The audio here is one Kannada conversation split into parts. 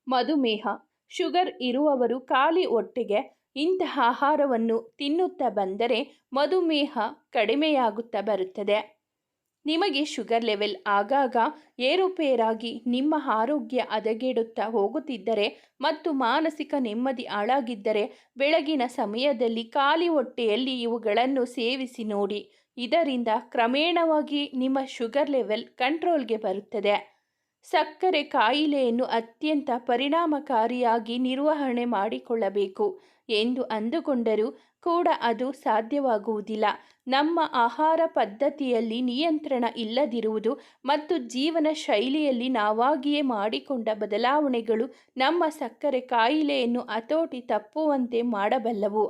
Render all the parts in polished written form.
ಮಧುಮೇಹ ಶುಗರ್ ಇರುವವರು ಖಾಲಿ ಹೊಟ್ಟೆಗೆ ಇಂತಹ ಆಹಾರವನ್ನು ತಿನ್ನುತ್ತಾ ಬಂದರೆ ಮಧುಮೇಹ ಕಡಿಮೆಯಾಗುತ್ತಾ ಬರುತ್ತದೆ. ನಿಮಗೆ ಶುಗರ್ ಲೆವೆಲ್ ಆಗಾಗ ಏರುಪೇರಾಗಿ ನಿಮ್ಮ ಆರೋಗ್ಯ ಹದಗೆಡುತ್ತಾ ಹೋಗುತ್ತಿದ್ದರೆ ಮತ್ತು ಮಾನಸಿಕ ನೆಮ್ಮದಿ ಹಾಳಾಗಿದ್ದರೆ ಬೆಳಗಿನ ಸಮಯದಲ್ಲಿ ಖಾಲಿ ಹೊಟ್ಟೆಯಲ್ಲಿ ಇವುಗಳನ್ನು ಸೇವಿಸಿ ನೋಡಿ. ಇದರಿಂದ ಕ್ರಮೇಣವಾಗಿ ನಿಮ್ಮ ಶುಗರ್ ಲೆವೆಲ್ ಕಂಟ್ರೋಲ್ಗೆ ಬರುತ್ತದೆ. ಸಕ್ಕರೆ ಕಾಯಿಲೆಯನ್ನು ಅತ್ಯಂತ ಪರಿಣಾಮಕಾರಿಯಾಗಿ ನಿರ್ವಹಣೆ ಮಾಡಿಕೊಳ್ಳಬೇಕು ಎಂದು ಅಂದುಕೊಂಡರೂ ಕೂಡ ಅದು ಸಾಧ್ಯವಾಗುವುದಿಲ್ಲ. ನಮ್ಮ ಆಹಾರ ಪದ್ಧತಿಯಲ್ಲಿ ನಿಯಂತ್ರಣ ಇಲ್ಲದಿರುವುದು ಮತ್ತು ಜೀವನ ಶೈಲಿಯಲ್ಲಿ ನಾವಾಗಿಯೇ ಮಾಡಿಕೊಂಡ ಬದಲಾವಣೆಗಳು ನಮ್ಮ ಸಕ್ಕರೆ ಕಾಯಿಲೆಯನ್ನು ಹತೋಟಿ ತಪ್ಪುವಂತೆ ಮಾಡಬಲ್ಲವು.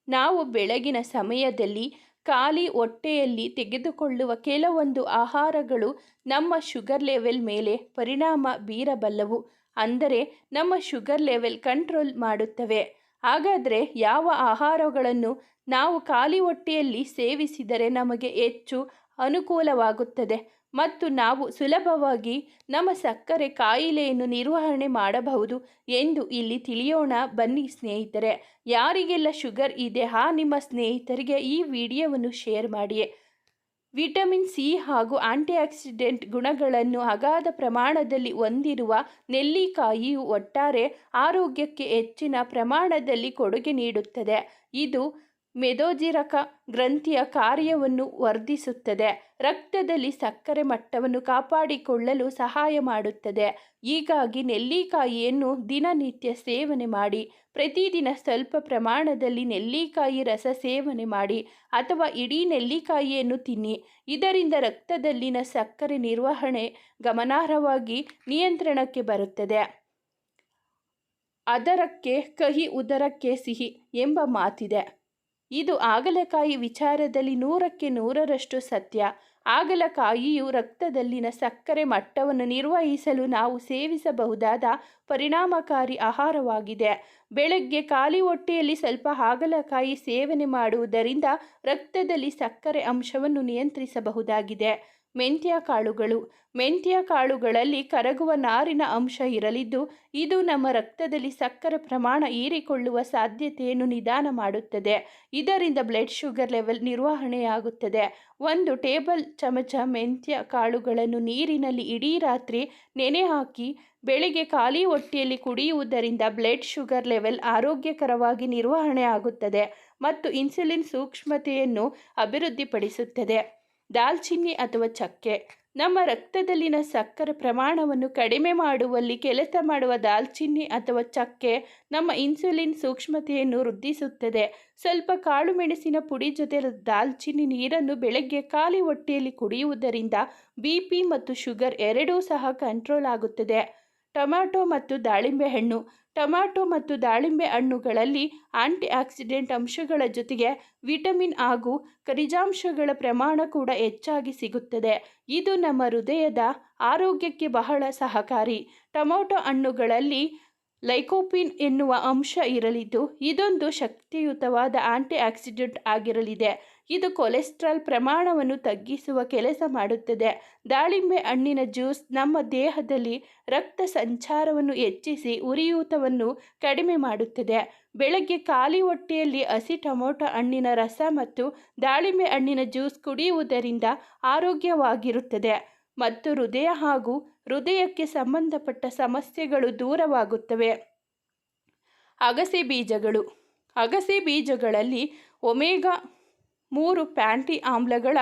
ನಾವು ಬೆಳಗಿನ ಸಮಯದಲ್ಲಿ ಖಾಲಿ ಹೊಟ್ಟೆಯಲ್ಲಿ ತೆಗೆದುಕೊಳ್ಳುವ ಕೆಲವೊಂದು ಆಹಾರಗಳು ನಮ್ಮ ಶುಗರ್ ಲೆವೆಲ್ ಮೇಲೆ ಪರಿಣಾಮ ಬೀರಬಲ್ಲವು, ಅಂದರೆ ನಮ್ಮ ಶುಗರ್ ಲೆವೆಲ್ ಕಂಟ್ರೋಲ್ ಮಾಡುತ್ತವೆ. ಹಾಗಾದರೆ ಯಾವ ಆಹಾರಗಳನ್ನು ನಾವು ಖಾಲಿ ಹೊಟ್ಟೆಯಲ್ಲಿ ಸೇವಿಸಿದರೆ ನಮಗೆ ಹೆಚ್ಚು ಅನುಕೂಲವಾಗುತ್ತದೆ ಮತ್ತು ನಾವು ಸುಲಭವಾಗಿ ನಮ್ಮ ಸಕ್ಕರೆ ಕಾಯಿಲೆಯನ್ನು ನಿರ್ವಹಣೆ ಮಾಡಬಹುದು ಎಂದು ಇಲ್ಲಿ ತಿಳಿಯೋಣ ಬನ್ನಿ ಸ್ನೇಹಿತರೆ. ಯಾರಿಗೆಲ್ಲ ಶುಗರ್ ಇದೆ ನಿಮ್ಮ ಸ್ನೇಹಿತರಿಗೆ ಈ ವಿಡಿಯೋವನ್ನು ಶೇರ್ ಮಾಡಿ. ವಿಟಮಿನ್ ಸಿ ಹಾಗೂ ಆಂಟಿಆಕ್ಸಿಡೆಂಟ್ ಗುಣಗಳನ್ನು ಅಗಾಧ ಪ್ರಮಾಣದಲ್ಲಿ ಹೊಂದಿರುವ ನೆಲ್ಲಿಕಾಯಿಯು ಒಟ್ಟಾರೆ ಆರೋಗ್ಯಕ್ಕೆ ಹೆಚ್ಚಿನ ಪ್ರಮಾಣದಲ್ಲಿ ಕೊಡುಗೆ ನೀಡುತ್ತದೆ. ಇದು ಮೇದೋಜೀರಕ ಗ್ರಂಥಿಯ ಕಾರ್ಯವನ್ನು ವರ್ಧಿಸುತ್ತದೆ, ರಕ್ತದಲ್ಲಿ ಸಕ್ಕರೆ ಮಟ್ಟವನ್ನು ಕಾಪಾಡಿಕೊಳ್ಳಲು ಸಹಾಯ ಮಾಡುತ್ತದೆ. ಹೀಗಾಗಿ ನೆಲ್ಲಿಕಾಯಿಯನ್ನು ದಿನನಿತ್ಯ ಸೇವನೆ ಮಾಡಿ. ಪ್ರತಿದಿನ ಸ್ವಲ್ಪ ಪ್ರಮಾಣದಲ್ಲಿ ನೆಲ್ಲಿಕಾಯಿ ರಸ ಸೇವನೆ ಮಾಡಿ ಅಥವಾ ಇಡೀ ನೆಲ್ಲಿಕಾಯಿಯನ್ನು ತಿನ್ನಿ. ಇದರಿಂದ ರಕ್ತದಲ್ಲಿನ ಸಕ್ಕರೆ ನಿರ್ವಹಣೆ ಗಮನಾರ್ಹವಾಗಿ ನಿಯಂತ್ರಣಕ್ಕೆ ಬರುತ್ತದೆ. ಅದರಕ್ಕೆ ಕಹಿ ಉದರಕ್ಕೆ ಸಿಹಿ ಎಂಬ ಮಾತಿದೆ. ಇದು ಹಾಗಲಕಾಯಿ ವಿಚಾರದಲ್ಲಿ 100ಕ್ಕೆ 100ರಷ್ಟು ಸತ್ಯ. ಹಾಗಲಕಾಯಿಯು ರಕ್ತದಲ್ಲಿನ ಸಕ್ಕರೆ ಮಟ್ಟವನ್ನು ನಿರ್ವಹಿಸಲು ನಾವು ಸೇವಿಸಬಹುದಾದ ಪರಿಣಾಮಕಾರಿ ಆಹಾರವಾಗಿದೆ. ಬೆಳಗ್ಗೆ ಖಾಲಿ ಹೊಟ್ಟೆಯಲ್ಲಿ ಸ್ವಲ್ಪ ಹಾಗಲಕಾಯಿ ಸೇವನೆ ಮಾಡುವುದರಿಂದ ರಕ್ತದಲ್ಲಿ ಸಕ್ಕರೆ ಅಂಶವನ್ನು ನಿಯಂತ್ರಿಸಬಹುದಾಗಿದೆ. ಮೆಂತ್ಯ ಕಾಳುಗಳು. ಮೆಂತ್ಯ ಕಾಳುಗಳಲ್ಲಿ ಕರಗುವ ನಾರಿನ ಅಂಶ ಇರಲಿದ್ದು ಇದು ನಮ್ಮ ರಕ್ತದಲ್ಲಿ ಸಕ್ಕರೆ ಪ್ರಮಾಣ ಹೀರಿಕೊಳ್ಳುವ ಸಾಧ್ಯತೆಯನ್ನು ನಿಧಾನ ಮಾಡುತ್ತದೆ. ಇದರಿಂದ ಬ್ಲಡ್ ಶುಗರ್ ಲೆವೆಲ್ ನಿರ್ವಹಣೆಯಾಗುತ್ತದೆ. 1 ಟೇಬಲ್ ಚಮಚ ಮೆಂತ್ಯ ಕಾಳುಗಳನ್ನು ನೀರಿನಲ್ಲಿ ಇಡೀ ರಾತ್ರಿ ನೆನೆ ಹಾಕಿ ಬೆಳಿಗ್ಗೆ ಖಾಲಿ ಹೊಟ್ಟೆಯಲ್ಲಿ ಕುಡಿಯುವುದರಿಂದ ಬ್ಲಡ್ ಶುಗರ್ ಲೆವೆಲ್ ಆರೋಗ್ಯಕರವಾಗಿ ನಿರ್ವಹಣೆ ಆಗುತ್ತದೆ ಮತ್ತು ಇನ್ಸುಲಿನ್ ಸೂಕ್ಷ್ಮತೆಯನ್ನು ಅಭಿವೃದ್ಧಿಪಡಿಸುತ್ತದೆ. ದಾಲ್ಚಿನ್ನಿ ಅಥವಾ ಚಕ್ಕೆ. ನಮ್ಮ ರಕ್ತದಲ್ಲಿನ ಸಕ್ಕರೆ ಪ್ರಮಾಣವನ್ನು ಕಡಿಮೆ ಮಾಡುವಲ್ಲಿ ಕೆಲಸ ಮಾಡುವ ದಾಲ್ಚಿನ್ನಿ ಅಥವಾ ಚಕ್ಕೆ ನಮ್ಮ ಇನ್ಸುಲಿನ್ ಸೂಕ್ಷ್ಮತೆಯನ್ನು ವೃದ್ಧಿಸುತ್ತದೆ. ಸ್ವಲ್ಪ ಕಾಳು ಮೆಣಸಿನ ಪುಡಿ ಜೊತೆ ದಾಲ್ಚಿನ್ನಿ ನೀರನ್ನು ಬೆಳಗ್ಗೆ ಖಾಲಿ ಹೊಟ್ಟೆಯಲ್ಲಿ ಕುಡಿಯುವುದರಿಂದ BP ಮತ್ತು ಶುಗರ್ ಎರಡೂ ಸಹ ಕಂಟ್ರೋಲ್ ಆಗುತ್ತದೆ. ಟೊಮ್ಯಾಟೊ ಮತ್ತು ದಾಳಿಂಬೆ ಹಣ್ಣು. ಟೊಮ್ಯಾಟೊ ಮತ್ತು ದಾಳಿಂಬೆ ಹಣ್ಣುಗಳಲ್ಲಿ ಆಂಟಿಆಕ್ಸಿಡೆಂಟ್ ಅಂಶಗಳ ಜೊತೆಗೆ ವಿಟಮಿನ್ ಹಾಗೂ ಖನಿಜಾಂಶಗಳ ಪ್ರಮಾಣ ಕೂಡ ಹೆಚ್ಚಾಗಿ ಸಿಗುತ್ತದೆ. ಇದು ನಮ್ಮ ಹೃದಯದ ಆರೋಗ್ಯಕ್ಕೆ ಬಹಳ ಸಹಕಾರಿ. ಟೊಮ್ಯಾಟೊ ಹಣ್ಣುಗಳಲ್ಲಿ ಲೈಕೋಪಿನ್ ಎನ್ನುವ ಅಂಶ ಇರಲಿದ್ದು ಇದೊಂದು ಶಕ್ತಿಯುತವಾದ ಆಂಟಿಆಕ್ಸಿಡೆಂಟ್ ಆಗಿರಲಿದೆ. ಇದು ಕೊಲೆಸ್ಟ್ರಾಲ್ ಪ್ರಮಾಣವನ್ನು ತಗ್ಗಿಸುವ ಕೆಲಸ ಮಾಡುತ್ತದೆ. ದಾಳಿಂಬೆ ಹಣ್ಣಿನ ಜ್ಯೂಸ್ ನಮ್ಮ ದೇಹದಲ್ಲಿ ರಕ್ತ ಸಂಚಾರವನ್ನು ಹೆಚ್ಚಿಸಿ ಉರಿಯೂತವನ್ನು ಕಡಿಮೆ ಮಾಡುತ್ತದೆ. ಬೆಳಗ್ಗೆ ಖಾಲಿ ಹೊಟ್ಟೆಯಲ್ಲಿ ಹಸಿ ಟೊಮೆಟೊ ಹಣ್ಣಿನ ರಸ ಮತ್ತು ದಾಳಿಂಬೆ ಹಣ್ಣಿನ ಜ್ಯೂಸ್ ಕುಡಿಯುವುದರಿಂದ ಆರೋಗ್ಯವಾಗಿರುತ್ತದೆ ಮತ್ತು ಹೃದಯ ಹಾಗೂ ಹೃದಯಕ್ಕೆ ಸಂಬಂಧಪಟ್ಟ ಸಮಸ್ಯೆಗಳು ದೂರವಾಗುತ್ತವೆ. ಅಗಸೆ ಬೀಜಗಳು. ಅಗಸೆ ಬೀಜಗಳಲ್ಲಿ ಒಮೆಗಾ 3 ಫ್ಯಾಟಿ ಆಮ್ಲಗಳ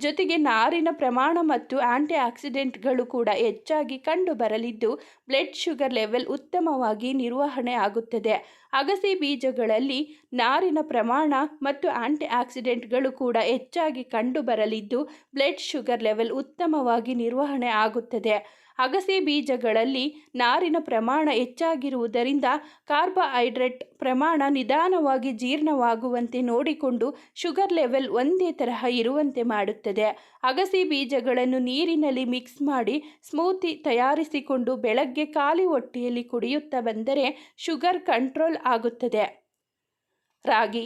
ಜೊತೆಗೆ ನಾರಿನ ಪ್ರಮಾಣ ಮತ್ತು ಆಂಟಿಆಕ್ಸಿಡೆಂಟ್ಗಳು ಕೂಡ ಹೆಚ್ಚಾಗಿ ಕಂಡುಬರಲಿದ್ದು ಬ್ಲಡ್ ಶುಗರ್ ಲೆವೆಲ್ ಉತ್ತಮವಾಗಿ ನಿರ್ವಹಣೆ ಆಗುತ್ತದೆ. ಅಗಸೆ ಬೀಜಗಳಲ್ಲಿ ನಾರಿನ ಪ್ರಮಾಣ ಮತ್ತು ಆಂಟಿಆಕ್ಸಿಡೆಂಟ್ಗಳು ಕೂಡ ಹೆಚ್ಚಾಗಿ ಕಂಡುಬರಲಿದ್ದು ಬ್ಲಡ್ ಶುಗರ್ ಲೆವೆಲ್ ಉತ್ತಮವಾಗಿ ನಿರ್ವಹಣೆ ಆಗುತ್ತದೆ. ಅಗಸೆ ಬೀಜಗಳಲ್ಲಿ ನಾರಿನ ಪ್ರಮಾಣ ಹೆಚ್ಚಾಗಿರುವುದರಿಂದ ಕಾರ್ಬೋಹೈಡ್ರೇಟ್ ಪ್ರಮಾಣ ನಿಧಾನವಾಗಿ ಜೀರ್ಣವಾಗುವಂತೆ ನೋಡಿಕೊಂಡು ಶುಗರ್ ಲೆವೆಲ್ ಒಂದೇ ತರಹ ಇರುವಂತೆ ಮಾಡುತ್ತದೆ. ಅಗಸೆ ಬೀಜಗಳನ್ನು ನೀರಿನಲ್ಲಿ ಮಿಕ್ಸ್ ಮಾಡಿ ಸ್ಮೂತಿ ತಯಾರಿಸಿಕೊಂಡು ಬೆಳಗ್ಗೆ ಖಾಲಿ ಹೊಟ್ಟೆಯಲ್ಲಿ ಕುಡಿಯುತ್ತಾ ಬಂದರೆ ಶುಗರ್ ಕಂಟ್ರೋಲ್ ಆಗುತ್ತದೆ. ರಾಗಿ.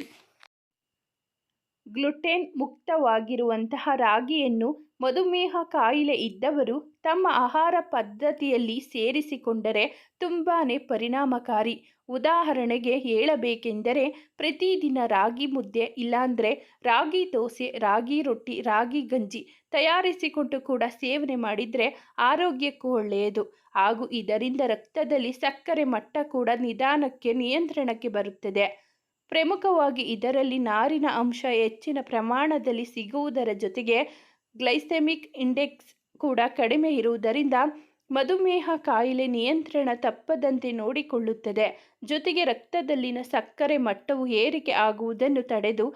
ಗ್ಲುಟೆನ್ ಮುಕ್ತವಾಗಿರುವಂತಹ ರಾಗಿಯನ್ನು ಮಧುಮೇಹ ಕಾಯಿಲೆ ಇದ್ದವರು ತಮ್ಮ ಆಹಾರ ಪದ್ಧತಿಯಲ್ಲಿ ಸೇರಿಸಿಕೊಂಡರೆ ತುಂಬಾ ಪರಿಣಾಮಕಾರಿ. ಉದಾಹರಣೆಗೆ ಹೇಳಬೇಕೆಂದರೆ ಪ್ರತಿದಿನ ರಾಗಿ ಮುದ್ದೆ ಇಲ್ಲಾಂದರೆ ರಾಗಿ ದೋಸೆ, ರಾಗಿ ರೊಟ್ಟಿ, ರಾಗಿ ಗಂಜಿ ತಯಾರಿಸಿಕೊಂಡು ಕೂಡ ಸೇವನೆ ಮಾಡಿದರೆ ಆರೋಗ್ಯಕ್ಕೂ ಒಳ್ಳೆಯದು. ಹಾಗೂ ಇದರಿಂದ ರಕ್ತದಲ್ಲಿ ಸಕ್ಕರೆ ಮಟ್ಟ ಕೂಡ ನಿಧಾನಕ್ಕೆ ನಿಯಂತ್ರಣಕ್ಕೆ ಬರುತ್ತದೆ. ಪ್ರಮುಖವಾಗಿ ಇದರಲ್ಲಿ ನಾರಿನ ಅಂಶ ಹೆಚ್ಚಿನ ಪ್ರಮಾಣದಲ್ಲಿ ಸಿಗುವುದರ ಜೊತೆಗೆ ಗ್ಲೈಸೆಮಿಕ್ ಇಂಡೆಕ್ಸ್ ಕೂಡ ಕಡಿಮೆ ಇರುವುದರಿಂದ ಮಧುಮೇಹ ಕಾಯಿಲೆ ನಿಯಂತ್ರಣ ತಪ್ಪದಂತೆ ನೋಡಿಕೊಳ್ಳುತ್ತದೆ. ಜೊತೆಗೆ ರಕ್ತದಲ್ಲಿನ ಸಕ್ಕರೆ ಮಟ್ಟವು ಏರಿಕೆ ಆಗುವುದನ್ನು ತಡೆದು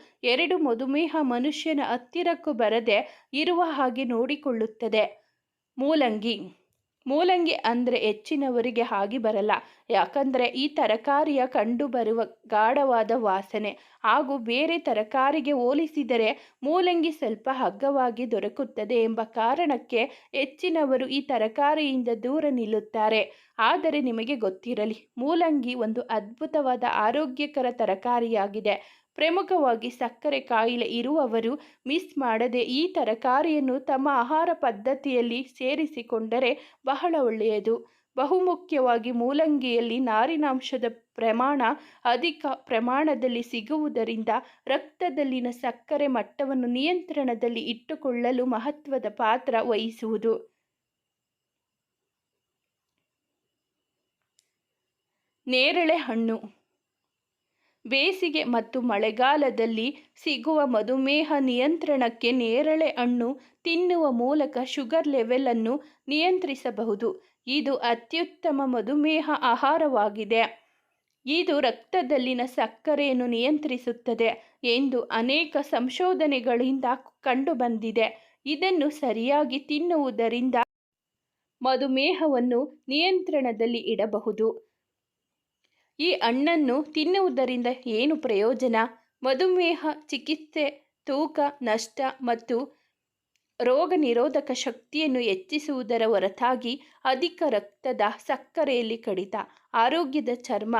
ಮಧುಮೇಹ ಮನುಷ್ಯನ ಹತ್ತಿರಕ್ಕೂ ಬರದೆ ಇರುವ ಹಾಗೆ ನೋಡಿಕೊಳ್ಳುತ್ತದೆ. ಮೂಲಂಗಿ ಅಂದರೆ ಹೆಚ್ಚಿನವರಿಗೆ ಆಗಿ ಬರಲ್ಲ, ಯಾಕಂದರೆ ಈ ತರಕಾರಿಯ ಕಂಡುಬರುವ ಗಾಢವಾದ ವಾಸನೆ ಹಾಗೂ ಬೇರೆ ತರಕಾರಿಗೆ ಹೋಲಿಸಿದರೆ ಮೂಲಂಗಿ ಸ್ವಲ್ಪ ಅಗ್ಗವಾಗಿ ದೊರಕುತ್ತದೆ ಎಂಬ ಕಾರಣಕ್ಕೆ ಹೆಚ್ಚಿನವರು ಈ ತರಕಾರಿಯಿಂದ ದೂರ ನಿಲ್ಲುತ್ತಾರೆ. ಆದರೆ ನಿಮಗೆ ಗೊತ್ತಿರಲಿ, ಮೂಲಂಗಿ ಒಂದು ಅದ್ಭುತವಾದ ಆರೋಗ್ಯಕರ ತರಕಾರಿಯಾಗಿದೆ. ಪ್ರಮುಖವಾಗಿ ಸಕ್ಕರೆ ಕಾಯಿಲೆ ಇರುವವರು ಮಿಸ್ ಮಾಡದೆ ಈ ತರಕಾರಿಯನ್ನು ತಮ್ಮ ಆಹಾರ ಪದ್ಧತಿಯಲ್ಲಿ ಸೇರಿಸಿಕೊಂಡರೆ ಬಹಳ ಒಳ್ಳೆಯದು. ಬಹುಮುಖ್ಯವಾಗಿ ಮೂಲಂಗಿಯಲ್ಲಿ ನಾರಿನಾಂಶದ ಪ್ರಮಾಣ ಅಧಿಕ ಪ್ರಮಾಣದಲ್ಲಿ ಸಿಗುವುದರಿಂದ ರಕ್ತದಲ್ಲಿನ ಸಕ್ಕರೆ ಮಟ್ಟವನ್ನು ನಿಯಂತ್ರಣದಲ್ಲಿ ಇಟ್ಟುಕೊಳ್ಳಲು ಮಹತ್ವದ ಪಾತ್ರ ವಹಿಸುವುದು. ನೇರಳೆ ಹಣ್ಣು. ಬೇಸಿಗೆ ಮತ್ತು ಮಳೆಗಾಲದಲ್ಲಿ ಸಿಗುವ ಮಧುಮೇಹ ನಿಯಂತ್ರಣಕ್ಕೆ ನೇರಳೆ ಹಣ್ಣು ತಿನ್ನುವ ಮೂಲಕ ಶುಗರ್ ಲೆವೆಲ್ ಅನ್ನು ನಿಯಂತ್ರಿಸಬಹುದು. ಇದು ಅತ್ಯುತ್ತಮ ಮಧುಮೇಹ ಆಹಾರವಾಗಿದೆ. ಇದು ರಕ್ತದಲ್ಲಿನ ಸಕ್ಕರೆಯನ್ನು ನಿಯಂತ್ರಿಸುತ್ತದೆ ಎಂದು ಅನೇಕ ಸಂಶೋಧನೆಗಳಿಂದ ಕಂಡುಬಂದಿದೆ. ಇದನ್ನು ಸರಿಯಾಗಿ ತಿನ್ನುವುದರಿಂದ ಮಧುಮೇಹವನ್ನು ನಿಯಂತ್ರಣದಲ್ಲಿ ಇಡಬಹುದು. ಈ ಹಣ್ಣನ್ನು ತಿನ್ನುವುದರಿಂದ ಏನು ಪ್ರಯೋಜನ? ಮಧುಮೇಹ ಚಿಕಿತ್ಸೆ, ತೂಕ ನಷ್ಟ ಮತ್ತು ರೋಗ ನಿರೋಧಕ ಶಕ್ತಿಯನ್ನು ಹೆಚ್ಚಿಸುವುದರ ಹೊರತಾಗಿ ಅಧಿಕ ರಕ್ತದ ಸಕ್ಕರೆಯಲ್ಲಿ ಕಡಿತ, ಆರೋಗ್ಯದ ಚರ್ಮ,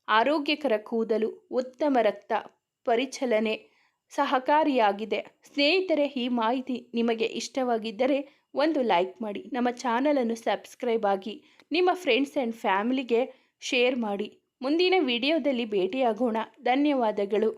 ಆರೋಗ್ಯಕರ ಕೂದಲು, ಉತ್ತಮ ರಕ್ತ ಪರಿಚಲನೆ ಸಹಕಾರಿಯಾಗಿದೆ. ಸ್ನೇಹಿತರೆ, ಈ ಮಾಹಿತಿ ನಿಮಗೆ ಇಷ್ಟವಾಗಿದ್ದರೆ ಒಂದು ಲೈಕ್ ಮಾಡಿ, ನಮ್ಮ ಚಾನಲನ್ನು ಸಬ್ಸ್ಕ್ರೈಬ್ ಆಗಿ, ನಿಮ್ಮ ಫ್ರೆಂಡ್ಸ್ ಆ್ಯಂಡ್ ಫ್ಯಾಮಿಲಿಗೆ ಶೇರ್ ಮಾಡಿ. ಮುಂದಿನ ವಿಡಿಯೋದಲ್ಲಿ ಭೇಟಿಯಾಗೋಣ. ಧನ್ಯವಾದಗಳು.